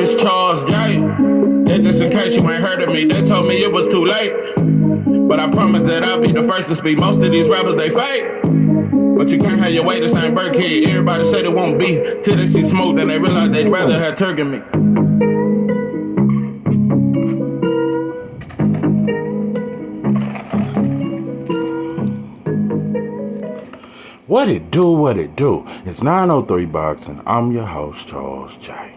It's Charles J. That just in case you ain't heard of me, they told me it was too late. But I promise that I'll be the first to speak. Most of these rappers, they fake. But you can't have your way, this ain't Burkhead. Everybody said it won't be till they see smoke, then they realize they'd rather have turkey meat. What it do, what it do? It's 903 Boxing. I'm your host, Charles J.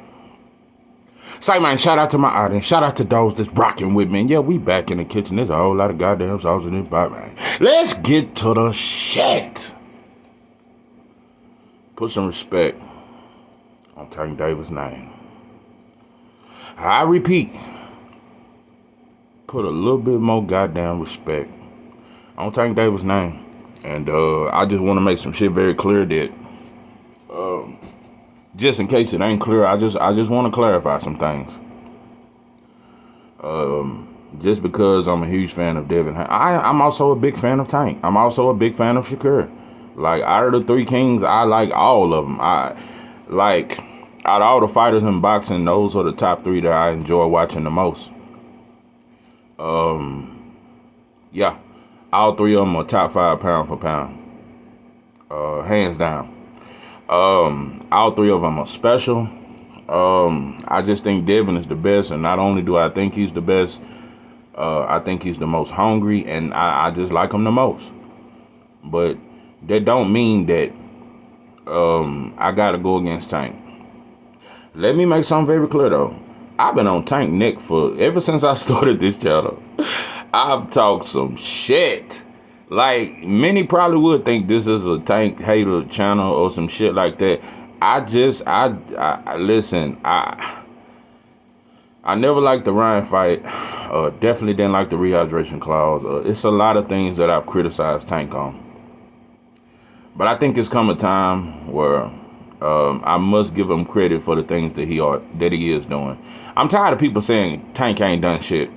Say, man, shout out to my audience. Shout out to those that's rocking with me. And yeah, we back in the kitchen. There's a whole lot of goddamn sauce in this pot, man. Let's get to the shit. Put some respect on Tank Davis' name. I repeat, put a little bit more goddamn respect on Tank Davis' name. And I just want to make some shit very clear that, just in case it ain't clear, I just want to clarify some things. Just because I'm a huge fan of Devin, I'm also a big fan of Tank. I'm also a big fan of Shakur. Like, out of the three kings, I like all of them. Out of all the fighters in boxing, those are the top three that I enjoy watching the most. Yeah. All three of them are top 5 pound for pound. Hands down. All three of them are special. I just think Devin is the best, and not only do I think he's the best, I think he's the most hungry, and I just like him the most. But that don't mean that I gotta go against Tank. Let me make something very clear though. I've been on Tank neck ever since I started this channel. I've talked some shit. Like, many probably would think this is a Tank hater channel or some shit like that. Listen, I never liked the Ryan fight. Definitely didn't like the rehydration clause. It's a lot of things that I've criticized Tank on. But I think it's come a time where I must give him credit for the things that he is doing. I'm tired of people saying Tank ain't done shit.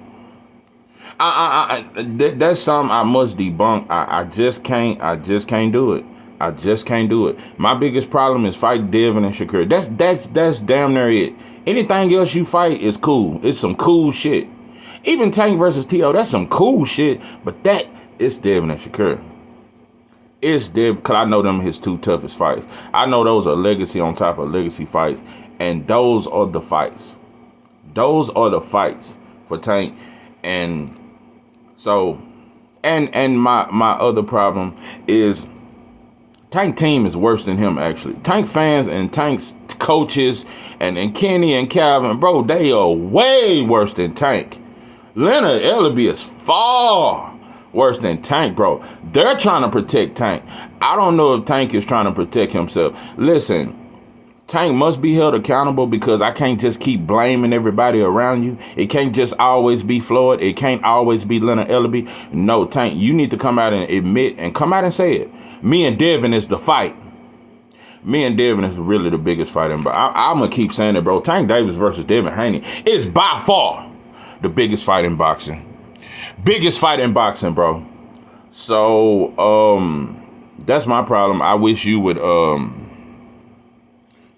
That's something I must debunk. I just can't do it. I just can't do it. My biggest problem is fight Devin and Shakur. That's damn near it. Anything else you fight is cool. It's some cool shit. Even Tank versus T.O., that's some cool shit. But it's Devin and Shakur. It's Devin, because I know them his two toughest fights. I know those are legacy on top of legacy fights. And those are the fights. Those are the fights for Tank. And so, and my other problem is Tank team is worse than him, actually. Tank fans and Tank's coaches and Kenny and Calvin, bro, they are way worse than Tank. Leonard Ellerbe is far worse than Tank, bro. They're trying to protect Tank. I don't know if Tank is trying to protect himself. Listen, Tank must be held accountable, because I can't just keep blaming everybody around you. It can't just always be Floyd. It can't always be Leonard Ellerbe. No, Tank, you need to come out and admit and come out and say it. Me and Devin is the fight. Me and Devin is really the biggest fight. But I'm going to keep saying it, bro. Tank Davis versus Devin Haney is by far the biggest fight in boxing. Biggest fight in boxing, bro. So, that's my problem. I wish you would,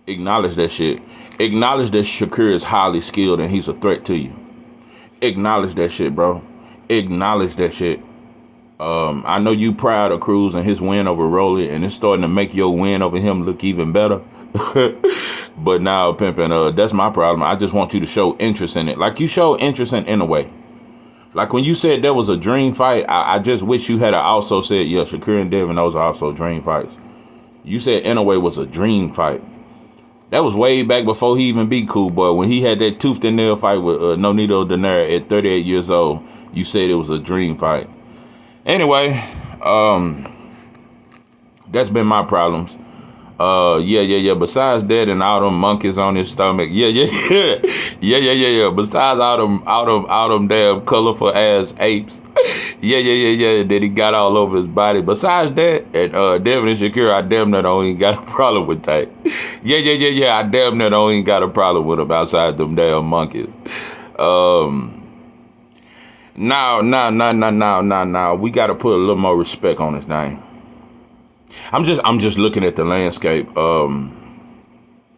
acknowledge that shit. Acknowledge that Shakur is highly skilled and he's a threat to you. Acknowledge that shit, bro. Acknowledge that shit. I know you proud of Cruz and his win over Rolly, and it's starting to make your win over him look even better. But now, Pimpin', that's my problem. I just want you to show interest in it. Like you show interest in a way. Like when you said there was a dream fight, I just wish you had also said, yeah, Shakur and Devin, those are also dream fights. You said Inouye was a dream fight. That was way back before he even beat Cool Boy. When he had that tooth and nail fight with Nonito Donaire at 38 years old, you said it was a dream fight. Anyway, that's been my problems. Yeah. Besides that and all them monkeys on his stomach, yeah. Besides all them damn colorful ass apes, yeah. That he got all over his body. Besides that, and Devin and Shakur, I damn near don't even got a problem with Tank. Yeah. I damn near don't even got a problem with him outside them damn monkeys. Now. We got to put a little more respect on his name. I'm just looking at the landscape.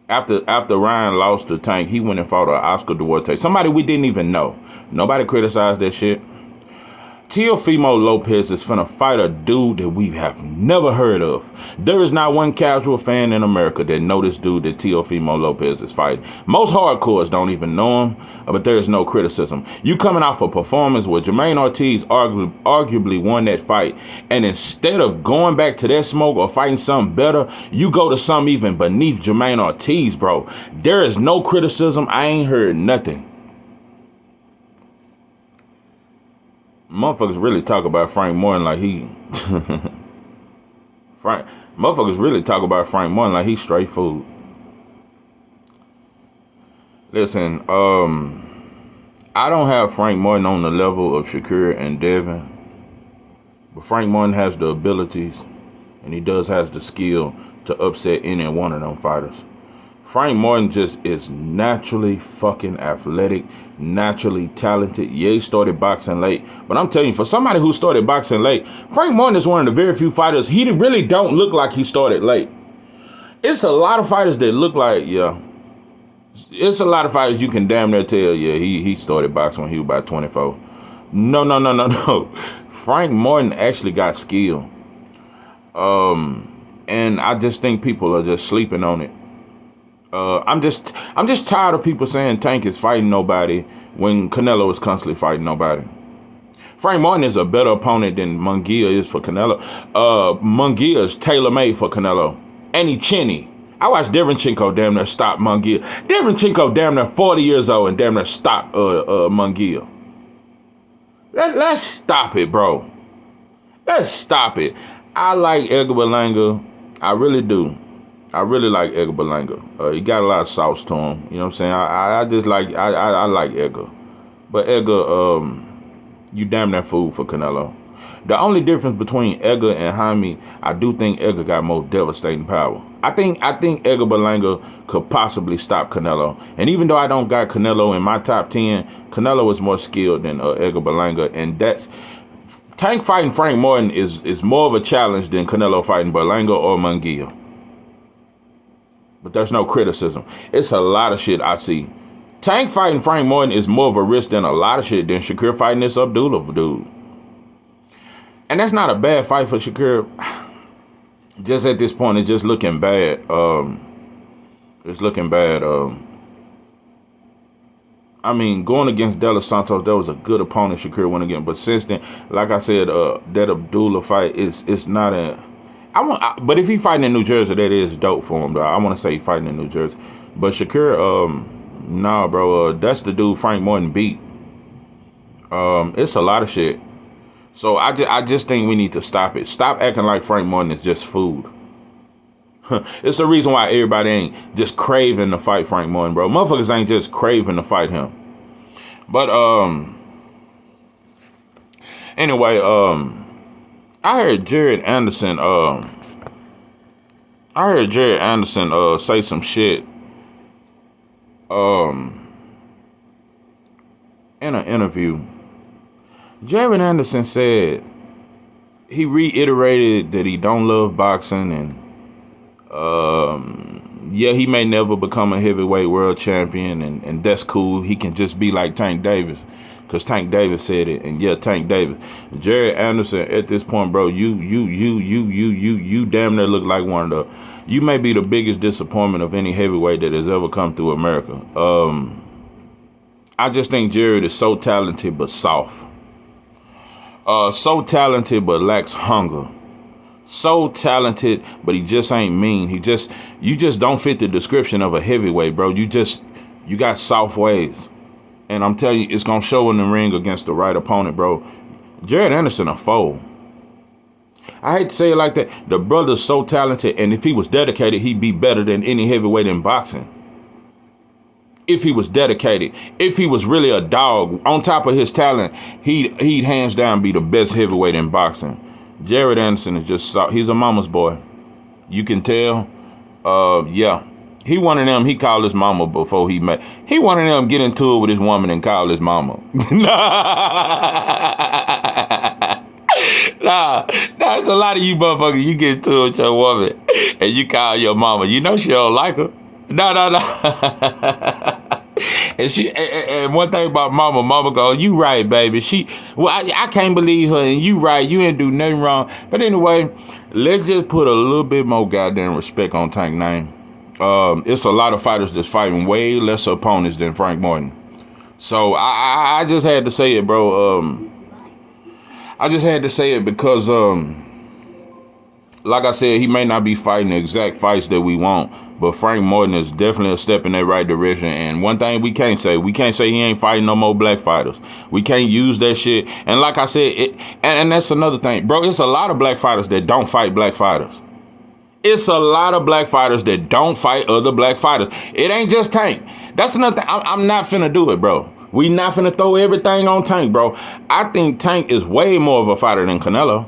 After Ryan lost to Tank, he went and fought Oscar Duarte. Somebody we didn't even know. Nobody criticized that shit. Teofimo Lopez is finna fight a dude that we have never heard of. There is not one casual fan in America that know this dude that Teofimo Lopez is fighting. Most hardcores don't even know him, but there is no criticism. You coming off a performance where Jermaine Ortiz arguably won that fight, and instead of going back to that smoke or fighting something better, you go to something even beneath Jermaine Ortiz, bro. There is no criticism. I ain't heard nothing. Motherfuckers really talk about Frank Morton like he motherfuckers really talk about Frank Morton like he's straight food. Listen, I don't have Frank Morton on the level of Shakur and Devin, but Frank Morton has the abilities and he does has the skill to upset any one of them fighters. Frank Morton just is naturally fucking athletic, naturally talented. Yeah, he started boxing late. But I'm telling you, for somebody who started boxing late, Frank Morton is one of the very few fighters. He really don't look like he started late. It's a lot of fighters that look like, yeah. It's a lot of fighters you can damn near tell, yeah, he started boxing when he was about 24. No. Frank Morton actually got skill. And I just think people are just sleeping on it. I'm just tired of people saying Tank is fighting nobody when Canelo is constantly fighting nobody. Frank Morton is a better opponent than Munguia is for Canelo. Munguia is tailor-made for Canelo. And he chinny. I watched Derevyanchenko damn near stop Munguia. Derevyanchenko damn near 40 years old and damn near stop Munguia. Let's stop it, bro. Let's stop it. I like Edgar Berlanga. I really do. I really like Edgar Berlanga. He got a lot of sauce to him. You know what I'm saying? I just like, I like Edgar. But Edgar, you damn near food for Canelo. The only difference between Edgar and Jaime, I do think Edgar got more devastating power. I think Edgar Berlanga could possibly stop Canelo. And even though I don't got Canelo in my top 10, Canelo is more skilled than Edgar Berlanga. And that's, Tank fighting Frank Morton is more of a challenge than Canelo fighting Berlanga or Munguia. But there's no criticism. It's a lot of shit I see. Tank fighting Frank Morton is more of a risk than a lot of shit than Shakur fighting this Abdullah dude. And that's not a bad fight for Shakur. Just at this point, it's just looking bad. It's looking bad. I mean, going against De Los Santos, that was a good opponent Shakur went against. But since then, like I said, that Abdullah fight is not a... but if he fighting in New Jersey, that is dope for him, though. I want to say he fighting in New Jersey. But Shakur, nah, bro, that's the dude Frank Morton beat. It's a lot of shit. So I just think we need to stop it. Stop acting like Frank Morton is just food. It's the reason why everybody ain't just craving to fight Frank Morton, bro. Motherfuckers ain't just craving to fight him. But, anyway, I heard Jared Anderson say some shit in an interview. Jared Anderson said he reiterated that he don't love boxing and yeah, he may never become a heavyweight world champion and that's cool. He can just be like Tank Davis. Because Tank Davis said it, and yeah, Tank Davis. Jared Anderson, at this point, bro, you damn near look like one of the... You may be the biggest disappointment of any heavyweight that has ever come through America. I just think Jared is so talented, but soft. So talented, but lacks hunger. So talented, but he just ain't mean. You just don't fit the description of a heavyweight, bro. You got soft ways. And I'm telling you, it's going to show in the ring against the right opponent, bro. Jared Anderson a foe. I hate to say it like that. The brother's so talented, and if he was dedicated, he'd be better than any heavyweight in boxing. If he was dedicated. If he was really a dog, on top of his talent, he'd hands down be the best heavyweight in boxing. Jared Anderson is just soft. He's a mama's boy. You can tell. Yeah. He one of them, he called his mama before he met. He one of them get into it with his woman and call his mama. Nah, it's a lot of you motherfuckers, you get into it with your woman and you call your mama. You know she don't like her. No, no, no. And one thing about mama go, you right, baby. I can't believe her, and you right, you ain't do nothing wrong. But anyway, let's just put a little bit more goddamn respect on Tank name. It's a lot of fighters that's fighting way less opponents than Frank Martin. So I just had to say it, bro. I just had to say it because like I said, he may not be fighting the exact fights that we want, but Frank Martin is definitely a step in that right direction. And one thing we can't say he ain't fighting no more black fighters. We can't use that shit. And like I said, and that's another thing, bro. It's a lot of black fighters that don't fight black fighters. It's a lot of black fighters that don't fight other black fighters. It ain't just Tank. That's another thing. I'm not finna do it, bro. We not finna throw everything on Tank, bro. I think Tank is way more of a fighter than Canelo.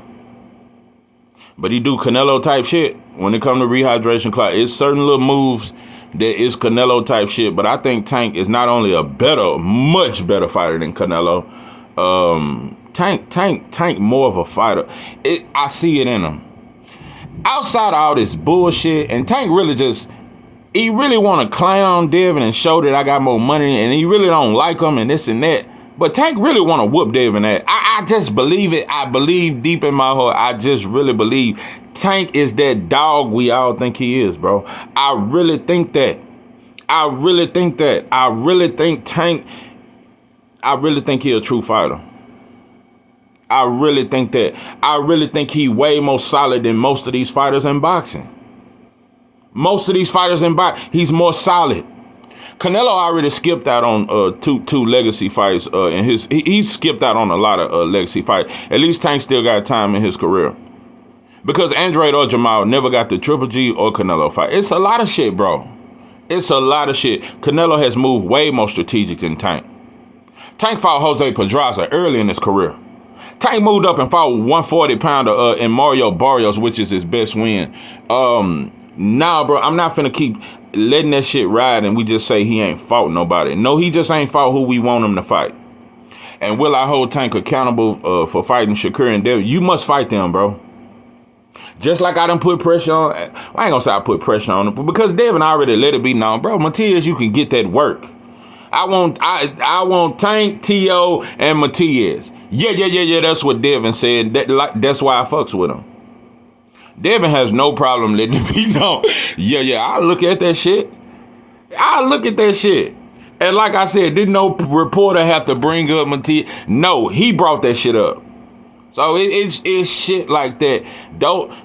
But he do Canelo type shit when it come to rehydration class. It's certain little moves that is Canelo type shit. But I think Tank is not only a much better fighter than Canelo. Tank more of a fighter. I see it in him. Outside of all this bullshit, and Tank he really want to clown Devin and show that I got more money, and he really don't like him and this and that. But Tank really want to whoop Devin ass. I just believe it. I believe deep in my heart. I just really believe Tank is that dog we all think he is, bro. I really think that. I really think Tank. I really think he a true fighter. I really think that. I really think he way more solid than most of these fighters in boxing. Most of these fighters in boxing, he's more solid. Canelo already skipped out on two legacy fights in his. He skipped out on a lot of legacy fights. At least Tank still got time in his career. Because Andrade or Jamal never got the Triple G or Canelo fight. It's a lot of shit, bro. It's a lot of shit. Canelo has moved way more strategic than Tank. Tank fought Jose Pedraza early in his career. Tank moved up and fought 140-pounder in Mario Barrios, which is his best win. Nah, bro, I'm not finna keep letting that shit ride and we just say he ain't fought nobody. No, he just ain't fought who we want him to fight. And will I hold Tank accountable for fighting Shakur and Devin? You must fight them, bro. Just like I done put pressure on. I ain't gonna say I put pressure on him, but because Devin already let it be known, bro, Matias, you can get that work. I want Tank, T.O., and Matias. Yeah, that's what Devin said. That's why I fucks with him. Devin has no problem letting it be known. Yeah, I look at that shit. And like I said, didn't no reporter have to bring up Matias? No, he brought that shit up. So it's shit like that.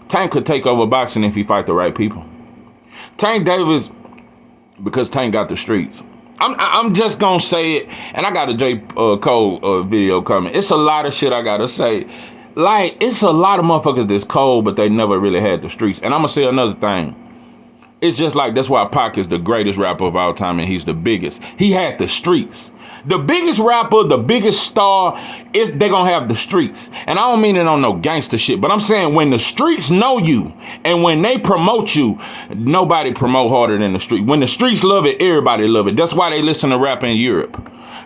Tank could take over boxing if he fight the right people. Tank Davis, because Tank got the streets. I'm just gonna say it, and I got a J. Cole video coming. It's a lot of shit I gotta say. Like, it's a lot of motherfuckers that's cold, but they never really had the streets. And I'm gonna say another thing. It's just like, that's why Pac is the greatest rapper of all time, and he's the biggest. He had the streets. The biggest rapper, the biggest star, they gonna have the streets. And I don't mean it on no gangster shit, but I'm saying when the streets know you and when they promote you, nobody promote harder than the street. When the streets love it, everybody love it. That's why they listen to rap in Europe.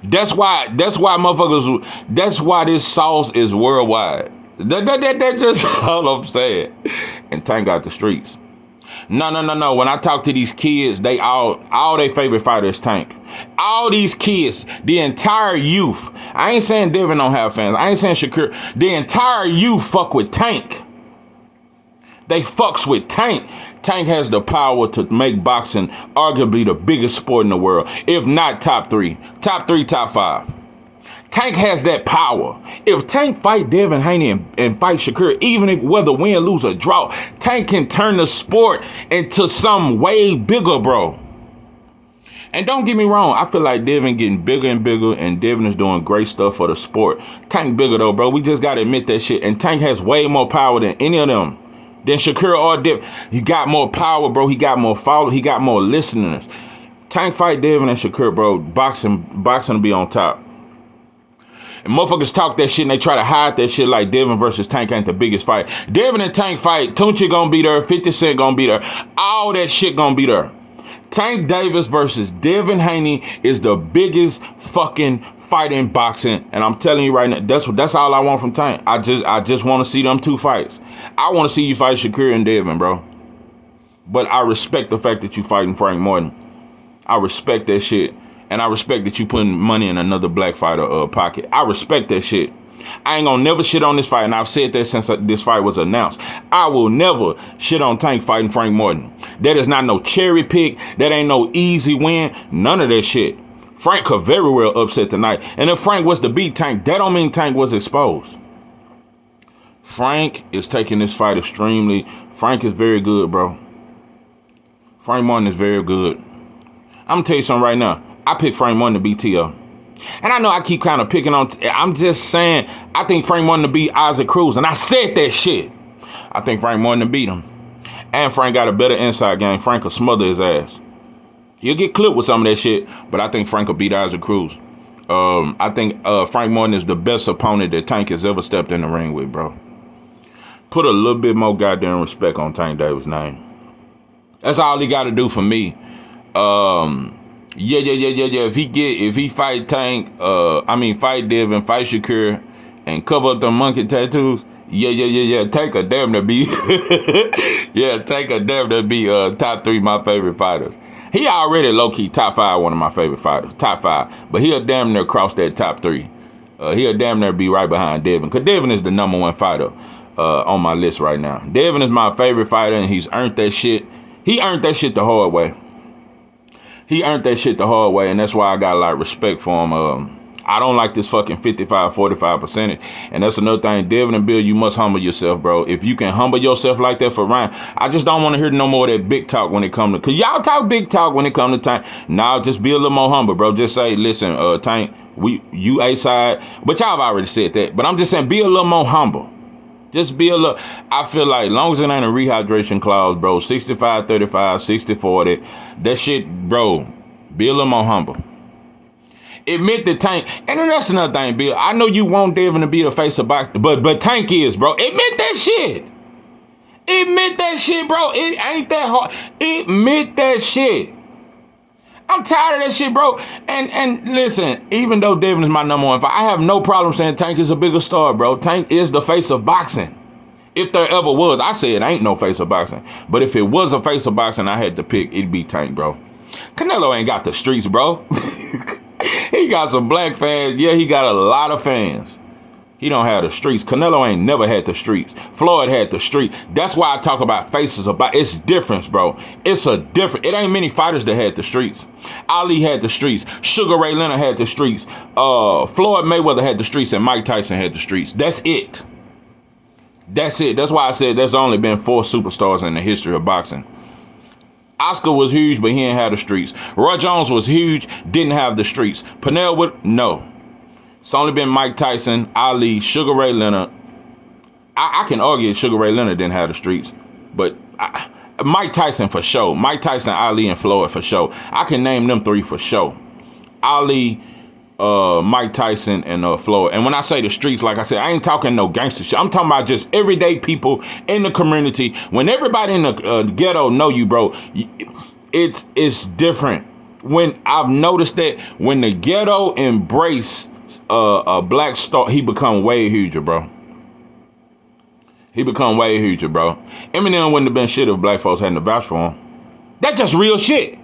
That's why motherfuckers, that's why this sauce is worldwide. That's just all I'm saying. And Tank got the streets. No. When I talk to these kids, they all their favorite fighter is Tank. All these kids, the entire youth. I ain't saying Devin don't have fans. I ain't saying Shakur. The entire youth fuck with Tank. They fucks with Tank. Tank has the power to make boxing arguably the biggest sport in the world, if not top 3, top 5. Tank has that power. If Tank fight Devin Haney and fight Shakur, even if whether win, lose, or draw, Tank can turn the sport into something way bigger, bro. And don't get me wrong, I feel like Devin getting bigger and bigger, and Devin is doing great stuff for the sport. Tank bigger though, bro. We just gotta admit that shit. And Tank has way more power than any of them. Than Shakur or Devin. He got more power, bro. He got more followers. He got more listeners. Tank fight Devin and Shakur, bro. Boxing will be on top. And motherfuckers talk that shit and they try to hide that shit like Devin versus Tank ain't the biggest fight. Devin and Tank fight. Tunchi gonna be there. 50 Cent gonna be there. All that shit gonna be there. Tank Davis versus Devin Haney is the biggest fucking fight in boxing. And I'm telling you right now, that's all I want from Tank. I just want to see them two fights. I want to see you fight Shakur and Devin, bro. But I respect the fact that you fighting Frank Martin. I respect that shit. And I respect that you putting money in another black fighter pocket. I respect that shit. I ain't gonna never shit on this fight, and I've said that since this fight was announced. I will never shit on Tank fighting Frank Morton. That is not no cherry pick. That ain't no easy win. None of that shit. Frank could very well upset tonight. And if Frank was to beat Tank, that don't mean Tank was exposed. Frank is taking this fight extremely. Frank is very good, bro. Frank Morton is very good. I'm gonna tell you something right now. I picked Frank Morton to beat T.O. And I know I keep kind of picking on, I'm just saying, I think Frank Morton to beat Isaac Cruz. And I said that shit. I think Frank Morton to beat him. And Frank got a better inside game. Frank will smother his ass. He'll get clipped with some of that shit, but I think Frank will beat Isaac Cruz. I think Frank Morton is the best opponent that Tank has ever stepped in the ring with, bro. Put a little bit more goddamn respect on Tank Davis' name. That's all he got to do for me. Yeah. If he fight Tank, fight Devin, fight Shakur, and cover up the monkey tattoos. Yeah. Tank a damn to be, Tank a damn to be top 3 my favorite fighters. He already low key top 5 one of my favorite fighters, top 5. But he'll damn near cross that top 3. He'll damn near be right behind Devin, cause Devin is the number 1 fighter on my list right now. Devin is my favorite fighter, and he's earned that shit. He earned that shit the hard way. And that's why I got a lot of respect for him. I don't like this fucking 55-45%. And that's another thing, Devin and Bill, you must humble yourself, bro. If you can humble yourself like that for Ryan, I just don't want to hear no more of that big talk when it comes to, cause y'all talk big talk when it comes to Tank. Now just be a little more humble, bro. Just say, listen, Tank, you A-side, but y'all have already said that. But I'm just saying, be a little more humble. Just be a little, I feel like, as long as it ain't a rehydration clause, bro, 65-35, 60-40, that shit, bro, be a little more humble. Admit that Tank, and then that's another thing, Bill. I know you want Devin to be the face of boxing, but Tank is, bro. Admit that shit. Admit that shit, bro. It ain't that hard. Admit that shit. I'm tired of that shit, bro. And listen, even though Devin is my number 1 fight, I have no problem saying Tank is a bigger star, bro. Tank is the face of boxing. If there ever was, I say it ain't no face of boxing. But if it was a face of boxing, I had to pick, it'd be Tank, bro. Canelo ain't got the streets, bro. He got some black fans. Yeah, he got a lot of fans. He don't have the streets. Canelo ain't never had the streets. Floyd had the street. That's why I talk about faces. It's difference, bro. It's a different. It ain't many fighters that had the streets. Ali had the streets. Sugar Ray Leonard had the streets. Floyd Mayweather had the streets, and Mike Tyson had the streets. That's it. That's why I said there's only been 4 superstars in the history of boxing. Oscar was huge, but he didn't have the streets. Roy Jones was huge, didn't have the streets. Pernell would, no. It's only been Mike Tyson, Ali, Sugar Ray Leonard. I can argue Sugar Ray Leonard didn't have the streets, but Mike Tyson for sure. Mike Tyson, Ali, and Floyd for sure. I can name them 3 for sure. Ali, Mike Tyson, and Floyd. And when I say the streets, like I said, I ain't talking no gangster shit. I'm talking about just everyday people in the community. When everybody in the ghetto know you, bro, it's different. When I've noticed that when the ghetto embrace a black star, he become way huger, bro. Eminem wouldn't have been shit if black folks hadn't vouched for him. That's just real shit.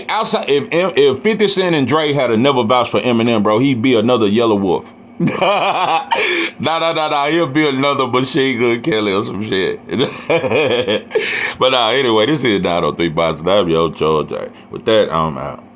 Outside, if 50 Cent and Dre had never vouched for Eminem, bro, he'd be another Yellow Wolf. Nah. He'll be another Machine Gun Kelly or some shit. But anyway, this is 903 Boxing. I'm your George. With that, I'm out.